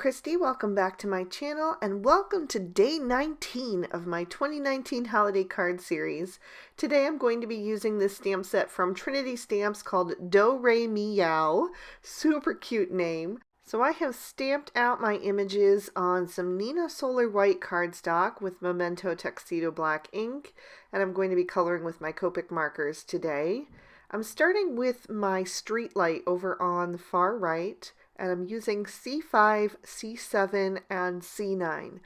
Christy, welcome back to my channel and welcome to day 19 of my 2019 holiday card series. Today I'm going to be using this stamp set from Trinity Stamps called Do Re Mi Yow. Super cute name. So I have stamped out my images on some Nina Solar White cardstock with Memento Tuxedo Black ink, and I'm going to be coloring with my Copic markers today. I'm starting with my street light over on the far right, and I'm using C5, C7, and C9.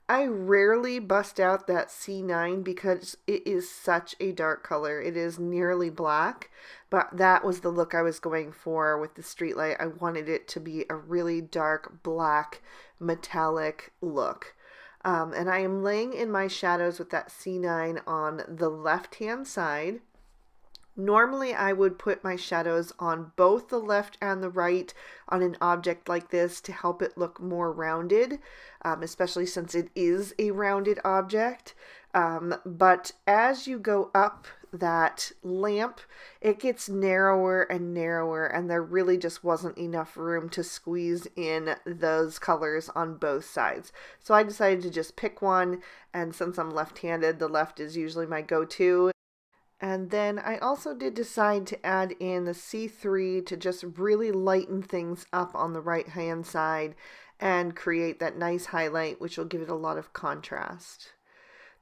I rarely bust out that C9 because it is such a dark color. It is nearly black, but that was the look I was going for with the street light. I wanted it to be a really dark black metallic look. And I am laying in my shadows with that C9 on the left-hand side. Normally I would put my shadows on both the left and the right on an object like this to help it look more rounded, especially since it is a rounded object. But as you go up that lamp, it gets narrower and narrower, and there really just wasn't enough room to squeeze in those colors on both sides. So I decided to just pick one, and since I'm left-handed, the left is usually my go-to. And then I also did decide to add in the C3 to just really lighten things up on the right hand side and create that nice highlight, which will give it a lot of contrast.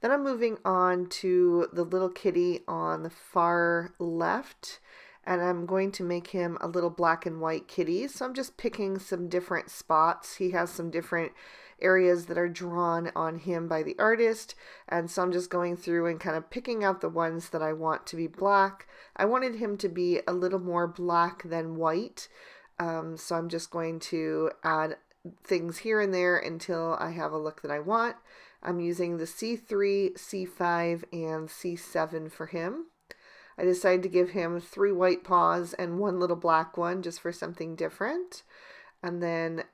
Then I'm moving on to the little kitty on the far left, and I'm going to make him a little black and white kitty. So I'm just picking some different spots. He has some different areas that are drawn on him by the artist, and so I'm just going through and kind of picking out the ones that I want to be black. I wanted him to be a little more black than white, so I'm just going to add things here and there until I have a look that I want. I'm using the C3, C5, and C7 for him. I decided to give him 3 white paws and 1 little black one just for something different. And then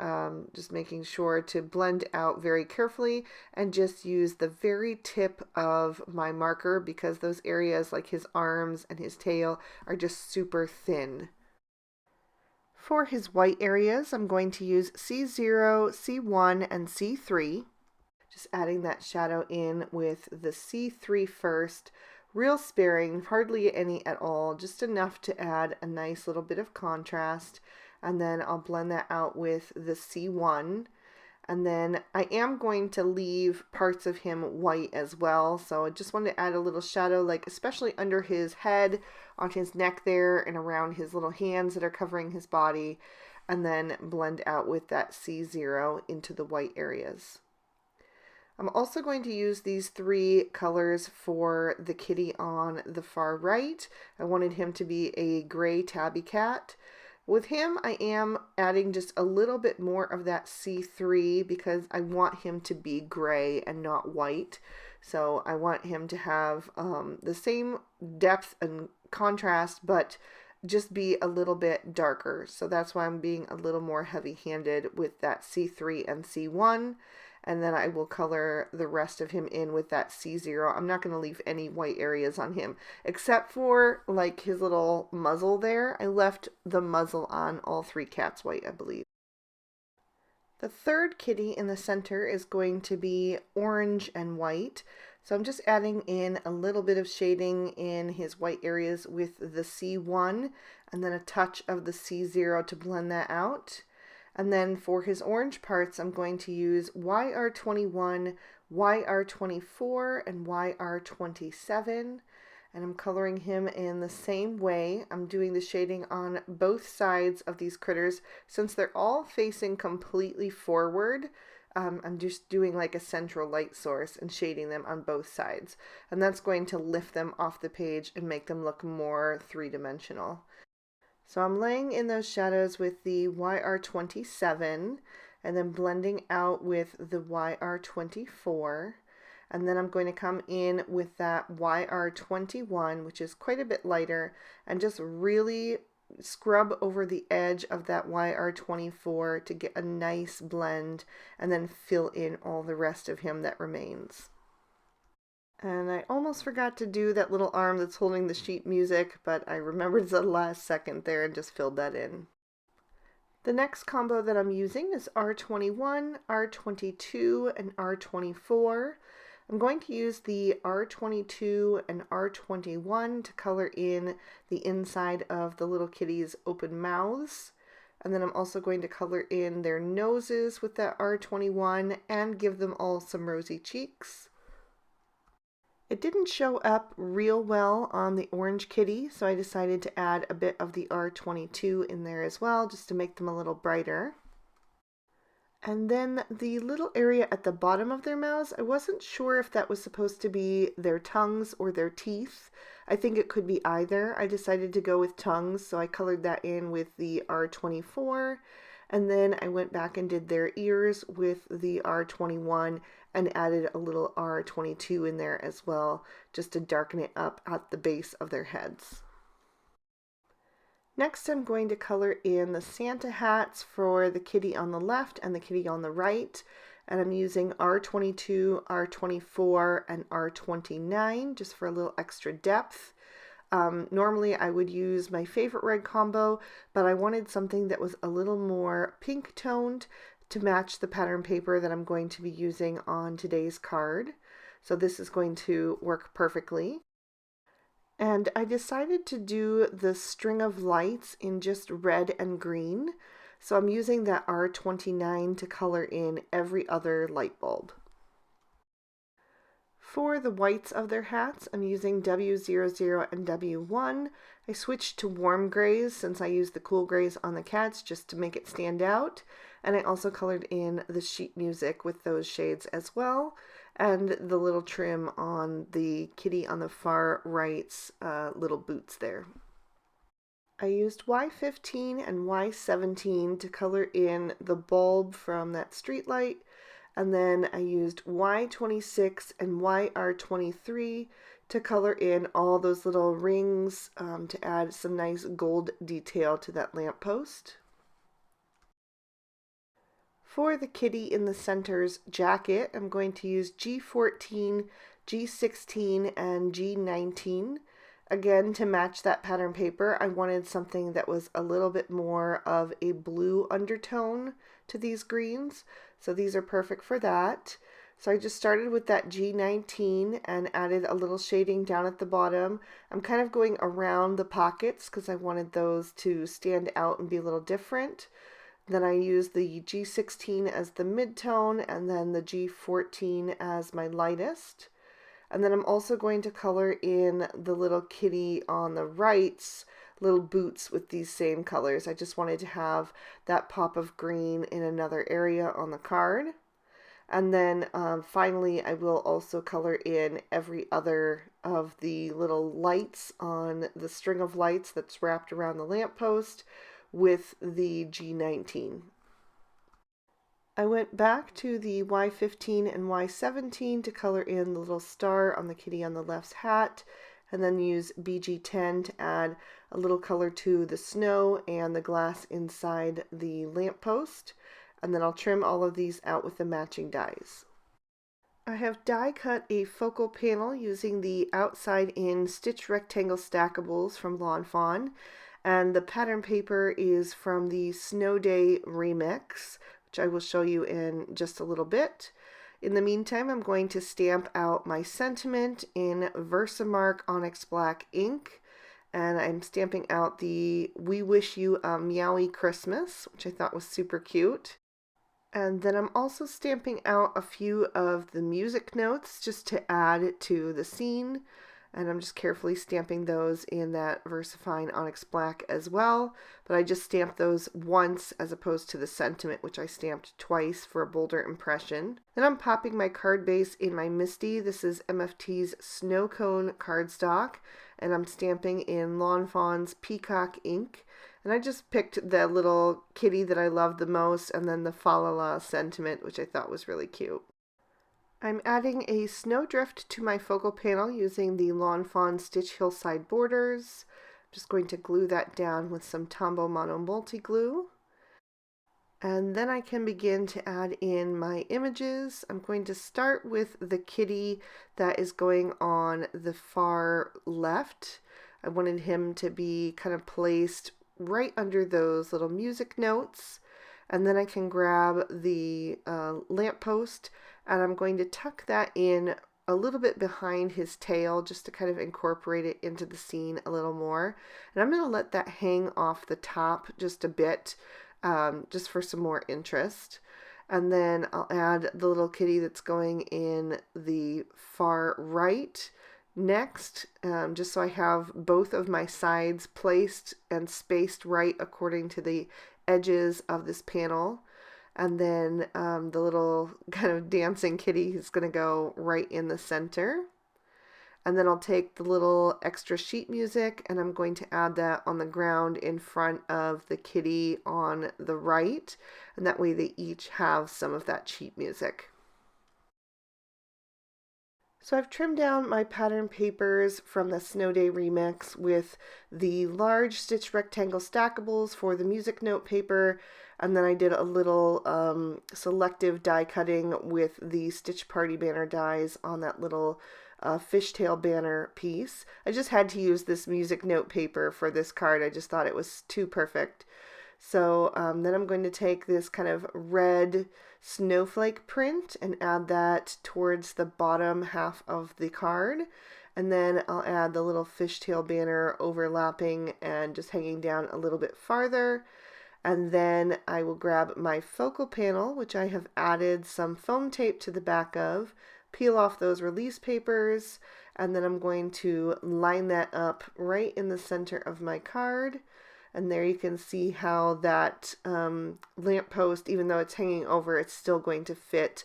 just making sure to blend out very carefully and just use the very tip of my marker because those areas like his arms and his tail are just super thin. For his white areas, I'm going to use C0, C1, and C3. Just adding that shadow in with the C3 first, real sparing, hardly any at all, just enough to add a nice little bit of contrast. And then I'll blend that out with the C1. And then I am going to leave parts of him white as well. So I just wanted to add a little shadow, like especially under his head, on his neck there, and around his little hands that are covering his body. And then blend out with that C0 into the white areas. I'm also going to use these 3 colors for the kitty on the far right. I wanted him to be a gray tabby cat. With him, I am adding just a little bit more of that C3 because I want him to be gray and not white. So I want him to have the same depth and contrast, but just be a little bit darker. So that's why I'm being a little more heavy-handed with that C3 and C1. And then I will color the rest of him in with that C0. I'm not going to leave any white areas on him, except for like his little muzzle there. I left the muzzle on all 3 cats white, I believe. The third kitty in the center is going to be orange and white. So I'm just adding in a little bit of shading in his white areas with the C1 and then a touch of the C0 to blend that out. And then for his orange parts, I'm going to use YR21, YR24, and YR27. And I'm coloring him in the same way. I'm doing the shading on both sides of these critters. Since they're all facing completely forward, I'm just doing like a central light source and shading them on both sides. And that's going to lift them off the page and make them look more three-dimensional. So I'm laying in those shadows with the YR27 and then blending out with the YR24. And then I'm going to come in with that YR21, which is quite a bit lighter, and just really scrub over the edge of that YR24 to get a nice blend and then fill in all the rest of him that remains. And I almost forgot to do that little arm that's holding the sheet music, but I remembered the last second there and just filled that in. The next combo that I'm using is R21, R22, and R24. I'm going to use the R22 and R21 to color in the inside of the little kitties' open mouths. And then I'm also going to color in their noses with that R21 and give them all some rosy cheeks. It didn't show up real well on the orange kitty, so I decided to add a bit of the R22 in there as well, just to make them a little brighter. And then the little area at the bottom of their mouths, I wasn't sure if that was supposed to be their tongues or their teeth. I think it could be either. I decided to go with tongues, so I colored that in with the R24. And then I went back and did their ears with the R21 and added a little R22 in there as well, just to darken it up at the base of their heads. Next, I'm going to color in the Santa hats for the kitty on the left and the kitty on the right. And I'm using R22, R24, and R29 just for a little extra depth. Normally I would use my favorite red combo, but I wanted something that was a little more pink toned to match the pattern paper that I'm going to be using on today's card. So this is going to work perfectly. And I decided to do the string of lights in just red and green. So I'm using that R29 to color in every other light bulb. For the whites of their hats, I'm using W00 and W1. I switched to warm grays since I used the cool grays on the cats just to make it stand out. And I also colored in the sheet music with those shades as well, and the little trim on the kitty on the far right's little boots there. I used Y15 and Y17 to color in the bulb from that street light. And then I used Y26 and YR23 to color in all those little rings to add some nice gold detail to that lamppost. For the kitty in the center's jacket, I'm going to use G14, G16, and G19. Again, to match that pattern paper, I wanted something that was a little bit more of a blue undertone to these greens. So these are perfect for that. So I just started with that G19 and added a little shading down at the bottom. I'm kind of going around the pockets because I wanted those to stand out and be a little different. Then I used the G16 as the mid-tone and then the G14 as my lightest. And then I'm also going to color in the little kitty on the right's little boots with these same colors. I just wanted to have that pop of green in another area on the card. And then finally I will also color in every other of the little lights on the string of lights that's wrapped around the lamppost with the G19. I went back to the Y15 and Y17 to color in the little star on the kitty on the left's hat, and then use BG10 to add a little color to the snow and the glass inside the lamppost. And then I'll trim all of these out with the matching dies. I have die cut a focal panel using the outside in stitch rectangle stackables from Lawn Fawn, and the pattern paper is from the Snow Day remix, which I will show you in just a little bit. In the meantime, I'm going to stamp out my sentiment in Versamark Onyx Black ink, and I'm stamping out the "We Wish You a Meowy Christmas," which I thought was super cute. And then I'm also stamping out a few of the music notes just to add to the scene. And I'm just carefully stamping those in that VersaFine Onyx Black as well. But I just stamped those once as opposed to the sentiment, which I stamped twice for a bolder impression. Then I'm popping my card base in my Misty. This is MFT's Snow Cone cardstock. And I'm stamping in Lawn Fawn's Peacock ink. And I just picked the little kitty that I loved the most, and then the Fa La La sentiment, which I thought was really cute. I'm adding a snowdrift to my focal panel using the Lawn Fawn Stitch Hillside Borders. I'm just going to glue that down with some Tombow Mono Multi-Glue. And then I can begin to add in my images. I'm going to start with the kitty that is going on the far left. I wanted him to be kind of placed right under those little music notes. And then I can grab the lamppost, and I'm going to tuck that in a little bit behind his tail just to kind of incorporate it into the scene a little more. And I'm going to let that hang off the top just a bit, just for some more interest. And then I'll add the little kitty that's going in the far right next, just so I have both of my sides placed and spaced right according to the edges of this panel. And then the little kind of dancing kitty is going to go right in the center. And then I'll take the little extra sheet music and I'm going to add that on the ground in front of the kitty on the right. And that way they each have some of that sheet music. So I've trimmed down my pattern papers from the Snow Day remix with the large stitch rectangle stackables for the music note paper, and then I did a little selective die cutting with the Stitch Party banner dies on that little fishtail banner piece. I just had to use this music note paper for this card. I just thought it was too perfect. So then I'm going to take this kind of red snowflake print and add that towards the bottom half of the card. And then I'll add the little fishtail banner overlapping and just hanging down a little bit farther. And then I will grab my focal panel, which I have added some foam tape to the back of, peel off those release papers, and then I'm going to line that up right in the center of my card. And there you can see how that lamppost, even though it's hanging over, it's still going to fit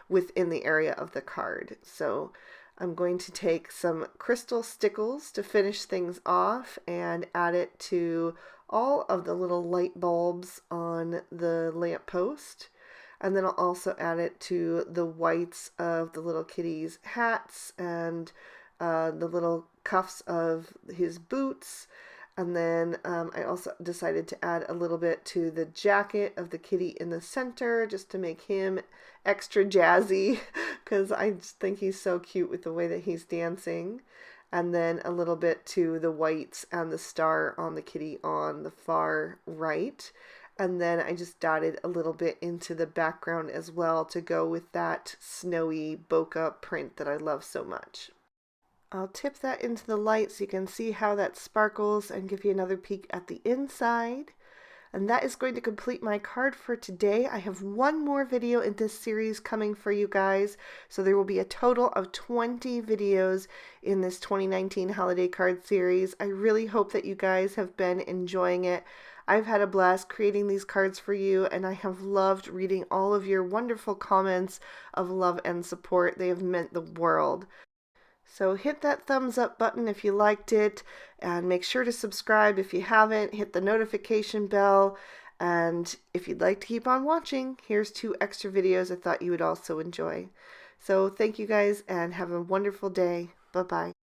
within the area of the card. So I'm going to take some crystal stickles to finish things off and add it to all of the little light bulbs on the lamppost. And then I'll also add it to the whites of the little kitty's hats and the little cuffs of his boots. And then I also decided to add a little bit to the jacket of the kitty in the center just to make him extra jazzy because I just think he's so cute with the way that he's dancing. And then a little bit to the whites and the star on the kitty on the far right. And then I just dotted a little bit into the background as well to go with that snowy bokeh print that I love so much. I'll tip that into the light so you can see how that sparkles and give you another peek at the inside. And that is going to complete my card for today. I have one more video in this series coming for you guys. So there will be a total of 20 videos in this 2019 holiday card series. I really hope that you guys have been enjoying it. I've had a blast creating these cards for you, and I have loved reading all of your wonderful comments of love and support. They have meant the world. So hit that thumbs up button if you liked it, and make sure to subscribe if you haven't. Hit the notification bell, and if you'd like to keep on watching, here's 2 extra videos I thought you would also enjoy. So thank you guys, and have a wonderful day. Bye-bye.